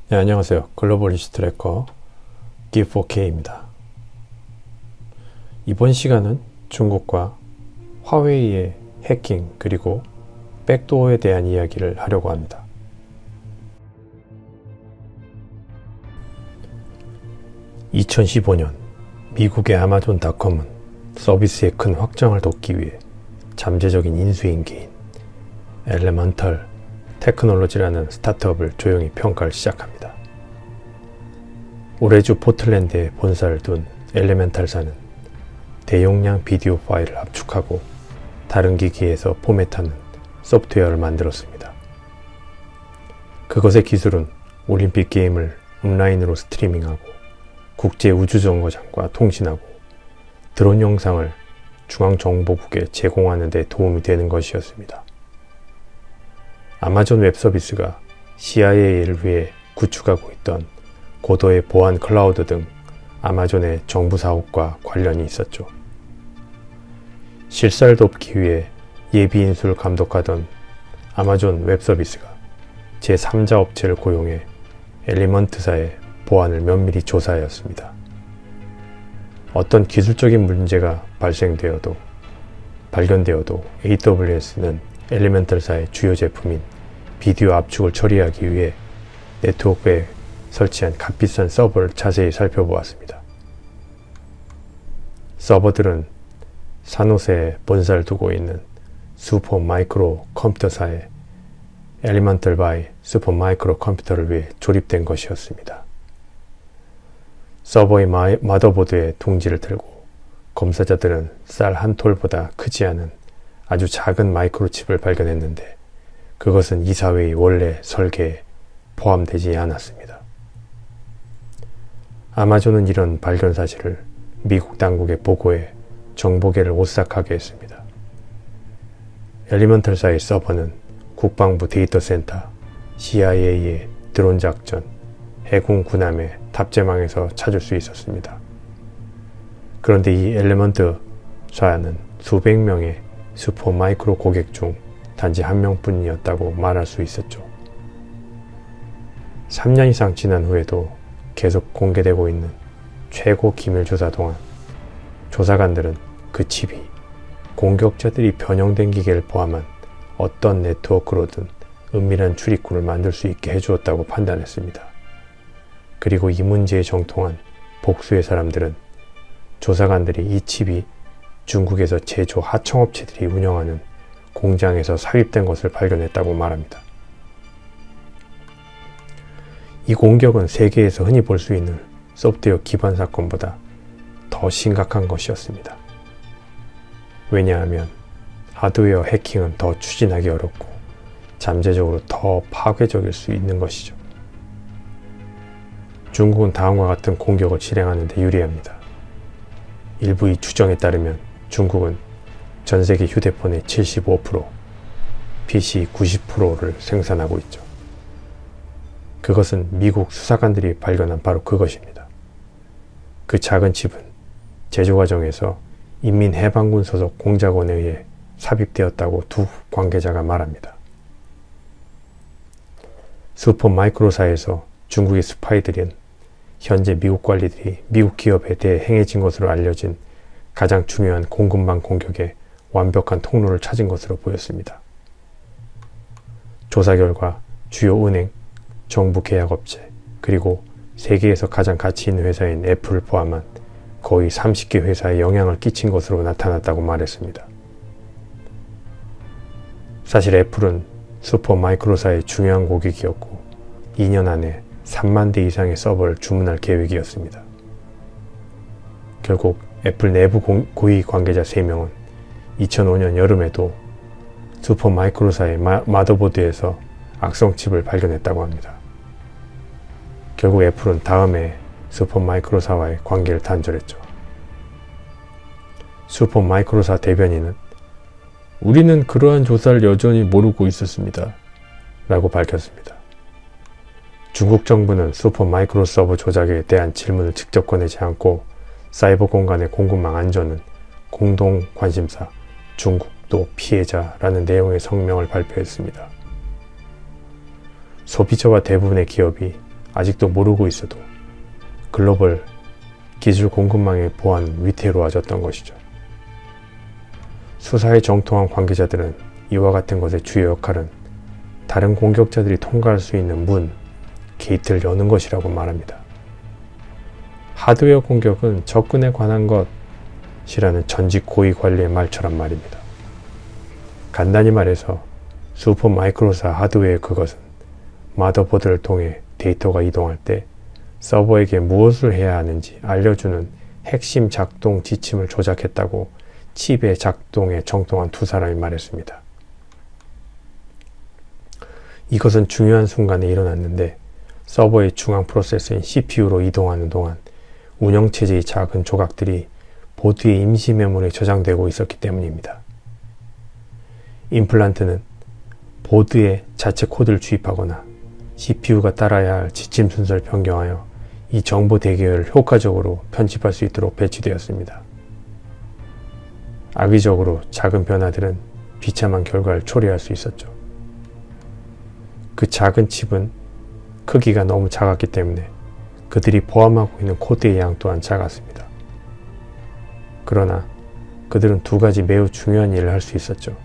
네, 안녕하세요. 글로벌 이슈 트래커 G4K입니다. 이번 시간은 중국과 화웨이의 해킹 그리고 백도어에 대한 이야기를 하려고 합니다. (2015년) 미국의 아마존닷컴은 서비스의 큰 확장을 돕기 위해 잠재적인 인수인계인 엘레먼털 테크놀로지라는 스타트업을 조용히 평가를 시작합니다. 올해주 포틀랜드에 본사를 둔 엘레멘탈사는 대용량 비디오 파일을 압축하고 다른 기기에서 포맷하는 소프트웨어를 만들었습니다. 그것의 기술은 올림픽 게임을 온라인으로 스트리밍하고 국제 우주정거장과 통신하고 드론 영상을 중앙정보국에 제공하는 데 도움이 되는 것이었습니다. 아마존 웹서비스가 CIA를 위해 구축하고 있던 고도의 보안 클라우드 등 아마존의 정부 사업과 관련이 있었죠. 실사를 돕기 위해 예비 인수를 감독하던 아마존 웹서비스가 제3자 업체를 고용해 엘리먼트사의 보안을 면밀히 조사하였습니다. 어떤 기술적인 문제가 발견되어도 AWS는 엘리멘털사의 주요 제품인 비디오 압축을 처리하기 위해 네트워크에 설치한 값비싼 서버를 자세히 살펴보았습니다. 서버들은 산호세에 본사를 두고 있는 슈퍼 마이크로 컴퓨터사의 엘리먼털 바이 슈퍼 마이크로 컴퓨터를 위해 조립된 것이었습니다. 서버의 마더보드에 둥지를 들고 검사자들은 쌀 한 톨보다 크지 않은 아주 작은 마이크로칩을 발견했는데 그것은 이사회의 원래 설계에 포함되지 않았습니다. 아마존은 이런 발견 사실을 미국 당국에 보고해 정보계를 오싹하게 했습니다. 엘리먼털사의 서버는 국방부 데이터 센터, CIA의 드론 작전, 해군 군함의 탑재망에서 찾을 수 있었습니다. 그런데 이 엘리먼트사는 수백 명의 슈퍼 마이크로 고객 중 단지 한 명뿐이었다고 말할 수 있었죠. 3년 이상 지난 후에도 계속 공개되고 있는 최고 기밀 조사 동안 조사관들은 그 칩이 공격자들이 변형된 기계를 포함한 어떤 네트워크로든 은밀한 출입구를 만들 수 있게 해주었다고 판단했습니다. 그리고 이 문제에 정통한 복수의 사람들은 조사관들이 이 칩이 중국에서 제조 하청업체들이 운영하는 공장에서 삽입된 것을 발견했다고 말합니다. 이 공격은 세계에서 흔히 볼 수 있는 소프트웨어 기반 사건보다 더 심각한 것이었습니다. 왜냐하면 하드웨어 해킹은 더 추진하기 어렵고 잠재적으로 더 파괴적일 수 있는 것이죠. 중국은 다음과 같은 공격을 실행하는 데 유리합니다. 일부의 추정에 따르면 중국은 전 세계 휴대폰의 75%, PC 90%를 생산하고 있죠. 그것은 미국 수사관들이 발견한 바로 그것입니다. 그 작은 칩은 제조 과정에서 인민해방군 소속 공작원에 의해 삽입되었다고 두 관계자가 말합니다. 슈퍼 마이크로사에서 중국의 스파이들은 현재 미국 관리들이 미국 기업에 대해 행해진 것으로 알려진 가장 중요한 공급망 공격에 완벽한 통로를 찾은 것으로 보였습니다. 조사 결과 주요 은행, 정부 계약업체, 그리고 세계에서 가장 가치 있는 회사인 애플을 포함한 거의 30개 회사에 영향을 끼친 것으로 나타났다고 말했습니다. 사실 애플은 슈퍼 마이크로사의 중요한 고객이었고 2년 안에 3만 대 이상의 서버를 주문할 계획이었습니다. 결국 애플 내부 고위 관계자 3명은 2005년 여름에도 슈퍼 마이크로사의 마더보드에서 악성 칩을 발견했다고 합니다. 결국 애플은 다음해 슈퍼 마이크로사와의 관계를 단절했죠. 슈퍼 마이크로사 대변인은 우리는 그러한 조사를 여전히 모르고 있었습니다. 라고 밝혔습니다. 중국 정부는 슈퍼 마이크로 서버 조작에 대한 질문을 직접 꺼내지 않고 사이버 공간의 공급망 안전은 공동 관심사, 중국도 피해자라는 내용의 성명을 발표했습니다. 소비자와 대부분의 기업이 아직도 모르고 있어도 글로벌 기술 공급망의 보안 위태로워졌던 것이죠. 수사에 정통한 관계자들은 이와 같은 것의 주요 역할은 다른 공격자들이 통과할 수 있는 문, 게이트를 여는 것이라고 말합니다. 하드웨어 공격은 접근에 관한 것이라는 전직 고위 관리의 말처럼 말입니다. 간단히 말해서 슈퍼마이크로사 하드웨어의 그것은 마더보드를 통해 데이터가 이동할 때 서버에게 무엇을 해야 하는지 알려주는 핵심 작동 지침을 조작했다고 칩의 작동에 정통한 두 사람이 말했습니다. 이것은 중요한 순간에 일어났는데 서버의 중앙 프로세서인 CPU로 이동하는 동안 운영체제의 작은 조각들이 보드의 임시 메모리에 저장되고 있었기 때문입니다. 임플란트는 보드에 자체 코드를 주입하거나 CPU가 따라야 할 지침 순서를 변경하여 이 정보 대기를 효과적으로 편집할 수 있도록 배치되었습니다. 악의적으로 작은 변화들은 비참한 결과를 초래할 수 있었죠. 그 작은 칩은 크기가 너무 작았기 때문에 그들이 포함하고 있는 코드의 양 또한 작았습니다. 그러나 그들은 두 가지 매우 중요한 일을 할 수 있었죠.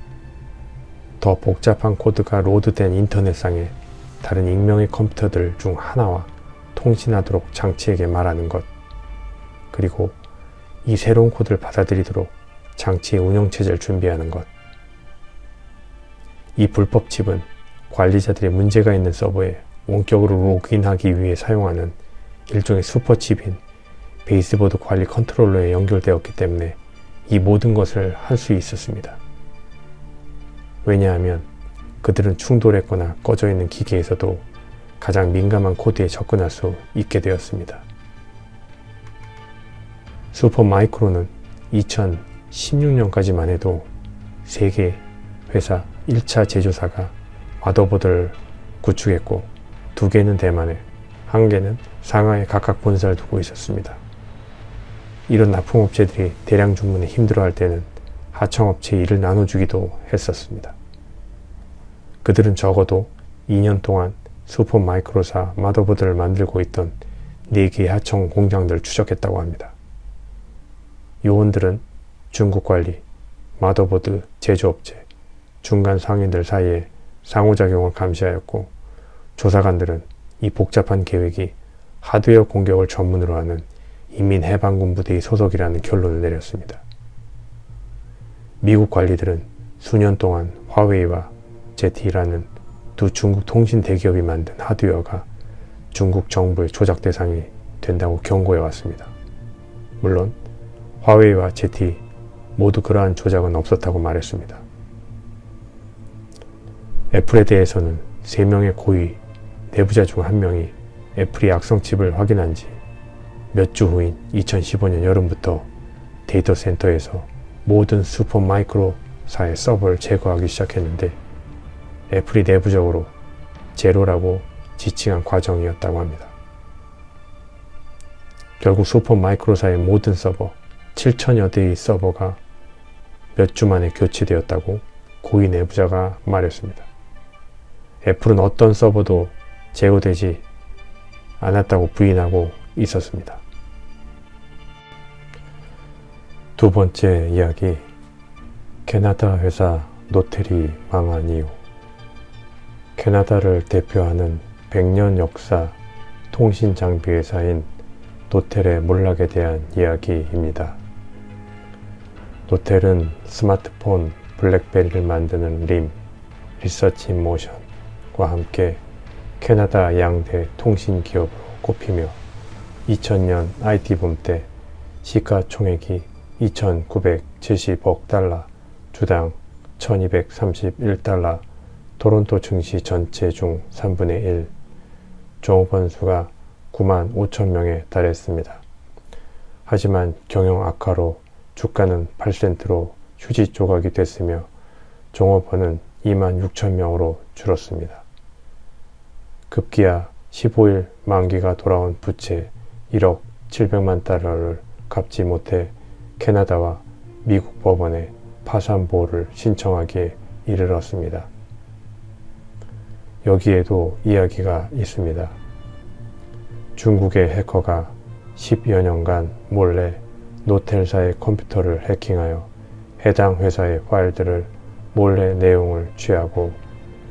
더 복잡한 코드가 로드된 인터넷상에 다른 익명의 컴퓨터들 중 하나와 통신하도록 장치에게 말하는 것, 그리고 이 새로운 코드를 받아들이도록 장치의 운영체제를 준비하는 것. 이 불법 칩은 관리자들의 문제가 있는 서버에 원격으로 로그인하기 위해 사용하는 일종의 슈퍼칩인 베이스보드 관리 컨트롤러에 연결되었기 때문에 이 모든 것을 할 수 있었습니다. 왜냐하면 그들은 충돌했거나 꺼져 있는 기계에서도 가장 민감한 코드에 접근할 수 있게 되었습니다. 슈퍼마이크로는 2016년까지만 해도 세계 회사 1차 제조사가 마더보드를 구축했고 2개는 대만에, 1개는 상하이에 각각 본사를 두고 있었습니다. 이런 납품업체들이 대량 주문에 힘들어할 때는 하청업체에 일을 나눠주기도 했었습니다. 그들은 적어도 2년 동안 슈퍼마이크로사 마더보드를 만들고 있던 4개의 하청 공장들을 추적했다고 합니다. 요원들은 중국 관리, 마더보드 제조업체, 중간 상인들 사이에 상호작용을 감시하였고, 조사관들은 이 복잡한 계획이 하드웨어 공격을 전문으로 하는 인민해방군 부대의 소속이라는 결론을 내렸습니다. 미국 관리들은 수년 동안 화웨이와 ZTE라는 두 중국 통신 대기업이 만든 하드웨어가 중국 정부의 조작 대상이 된다고 경고해 왔습니다. 물론 화웨이와 ZTE 모두 그러한 조작은 없었다고 말했습니다. 애플에 대해서는 3명의 고위 내부자 중 1명이 애플이 악성 칩을 확인한 지 몇 주 후인 2015년 여름부터 데이터 센터에서 모든 슈퍼마이크로사의 서버를 제거하기 시작했는데 애플이 내부적으로 제로라고 지칭한 과정이었다고 합니다. 결국 슈퍼마이크로사의 모든 서버 7천여 대의 서버가 몇 주 만에 교체되었다고 고위 내부자가 말했습니다. 애플은 어떤 서버도 제거되지 않았다고 부인하고 있었습니다. 두 번째 이야기, 캐나다 회사 노텔이 망한 이유. 캐나다를 대표하는 100년 역사 통신 장비 회사인 노텔의 몰락에 대한 이야기입니다. 노텔은 스마트폰 블랙베리를 만드는 림, 리서치인모션과 함께 캐나다 양대 통신 기업으로 꼽히며 2000년 IT붐 때 시가총액이 2,970억 달러, 주당 1,231달러, 토론토 증시 전체 중 3분의 1, 종업원 수가 9만 5천 명에 달했습니다. 하지만 경영 악화로 주가는 8센트로 휴지 조각이 됐으며 종업원은 2만 6천 명으로 줄었습니다. 급기야 15일 만기가 돌아온 부채 1억 700만 달러를 갚지 못해 캐나다와 미국 법원에 파산 보호를 신청하기에 이르렀습니다. 여기에도 이야기가 있습니다. 중국의 해커가 10여 년간 몰래 노텔사의 컴퓨터를 해킹하여 해당 회사의 파일들을 몰래 내용을 취하고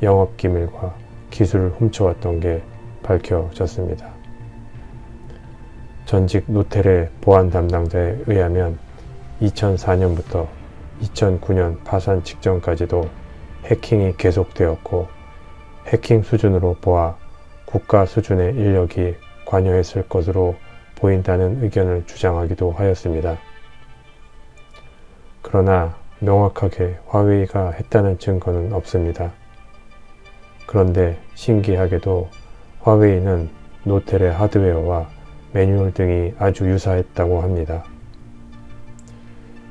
영업기밀과 기술을 훔쳐왔던 게 밝혀졌습니다. 전직 노텔의 보안 담당자에 의하면 2004년부터 2009년 파산 직전까지도 해킹이 계속되었고 해킹 수준으로 보아 국가 수준의 인력이 관여했을 것으로 보인다는 의견을 주장하기도 하였습니다. 그러나 명확하게 화웨이가 했다는 증거는 없습니다. 그런데 신기하게도 화웨이는 노텔의 하드웨어와 매뉴얼 등이 아주 유사했다고 합니다.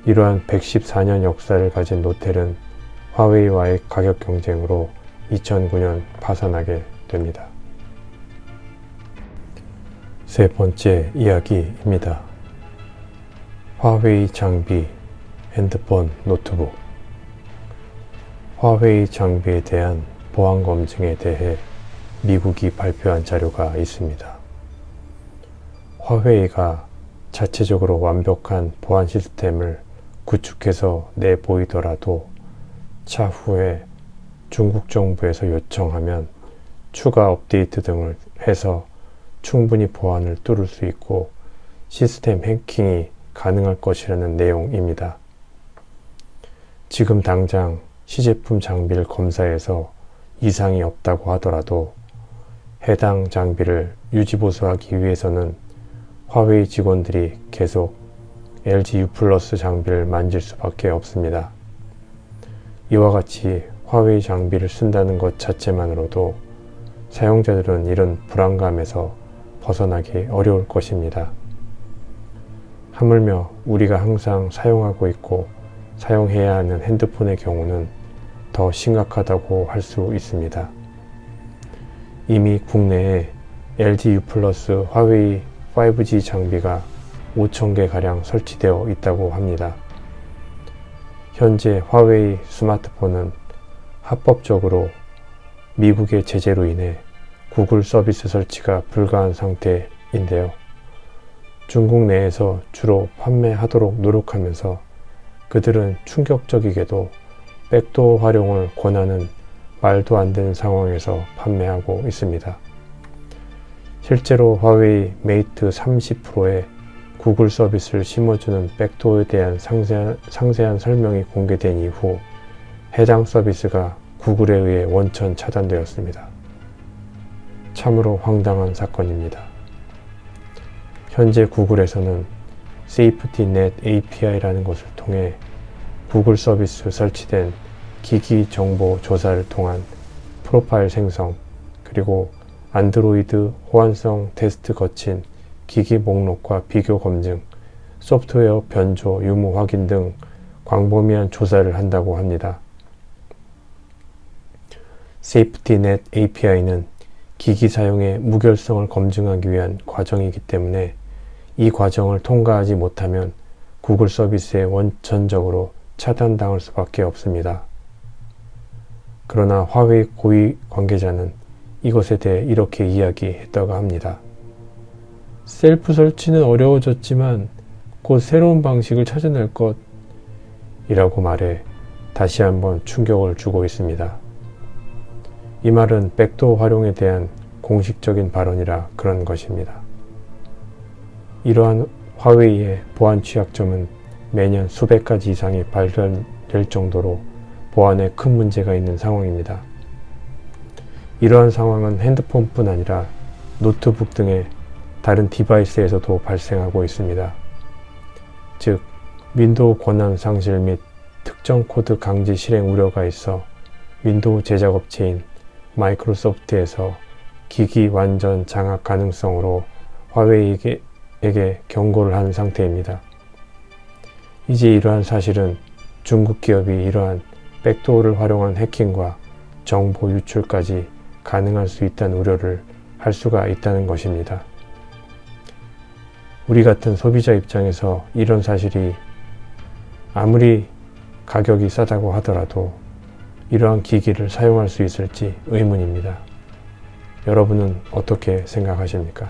이러한 114년 역사를 가진 노텔은 화웨이와의 가격 경쟁으로 2009년 파산하게 됩니다. 세 번째 이야기입니다. 화웨이 장비, 핸드폰, 노트북. 화웨이 장비에 대한 보안 검증에 대해 미국이 발표한 자료가 있습니다. 화웨이가 자체적으로 완벽한 보안 시스템을 구축해서 내보이더라도 차후에 중국 정부에서 요청하면 추가 업데이트 등을 해서 충분히 보안을 뚫을 수 있고 시스템 해킹이 가능할 것이라는 내용입니다. 지금 당장 시제품 장비를 검사해서 이상이 없다고 하더라도 해당 장비를 유지보수하기 위해서는 화웨이 직원들이 계속 LG U+ 장비를 만질 수밖에 없습니다. 이와 같이 화웨이 장비를 쓴다는 것 자체만으로도 사용자들은 이런 불안감에서 벗어나기 어려울 것입니다. 하물며 우리가 항상 사용하고 있고 사용해야 하는 핸드폰의 경우는 더 심각하다고 할 수 있습니다. 이미 국내에 LG U+ 화웨이 5G 장비가 5,000개가량 설치되어 있다고 합니다. 현재 화웨이 스마트폰은 합법적으로 미국의 제재로 인해 구글 서비스 설치가 불가한 상태인데요. 중국 내에서 주로 판매하도록 노력하면서 그들은 충격적이게도 백도어 활용을 권하는 말도 안 되는 상황에서 판매하고 있습니다. 실제로 화웨이 메이트 30 프로에 구글 서비스를 심어주는 백도어에 대한 상세한 설명이 공개된 이후 해당 서비스가 구글에 의해 원천 차단되었습니다. 참으로 황당한 사건입니다. 현재 구글에서는 세이프티넷 API라는 것을 통해 구글 서비스 설치된 기기 정보 조사를 통한 프로파일 생성, 그리고 안드로이드 호환성 테스트 거친 기기 목록과 비교 검증, 소프트웨어 변조 유무 확인 등 광범위한 조사를 한다고 합니다. 세이프티넷 API는 기기 사용의 무결성을 검증하기 위한 과정이기 때문에 이 과정을 통과하지 못하면 구글 서비스에 원천적으로 차단당할 수밖에 없습니다. 그러나 화웨이 고위 관계자는 이것에 대해 이렇게 이야기했다고 합니다. 셀프 설치는 어려워졌지만 곧 새로운 방식을 찾아낼 것이라고 말해 다시 한번 충격을 주고 있습니다. 이 말은 백도어 활용에 대한 공식적인 발언이라 그런 것입니다. 이러한 화웨이의 보안 취약점은 매년 수백 가지 이상이 발견될 정도로 보안에 큰 문제가 있는 상황입니다. 이러한 상황은 핸드폰뿐 아니라 노트북 등의 다른 디바이스에서도 발생하고 있습니다. 즉, 윈도우 권한 상실 및 특정 코드 강제 실행 우려가 있어 윈도우 제작업체인 마이크로소프트에서 기기 완전 장악 가능성으로 화웨이에게 경고를 한 상태입니다. 이제 이러한 사실은 중국 기업이 이러한 백도어를 활용한 해킹과 정보 유출까지 가능할 수 있다는 우려를 할 수가 있다는 것입니다. 우리 같은 소비자 입장에서 이런 사실이 아무리 가격이 싸다고 하더라도 이러한 기기를 사용할 수 있을지 의문입니다. 여러분은 어떻게 생각하십니까?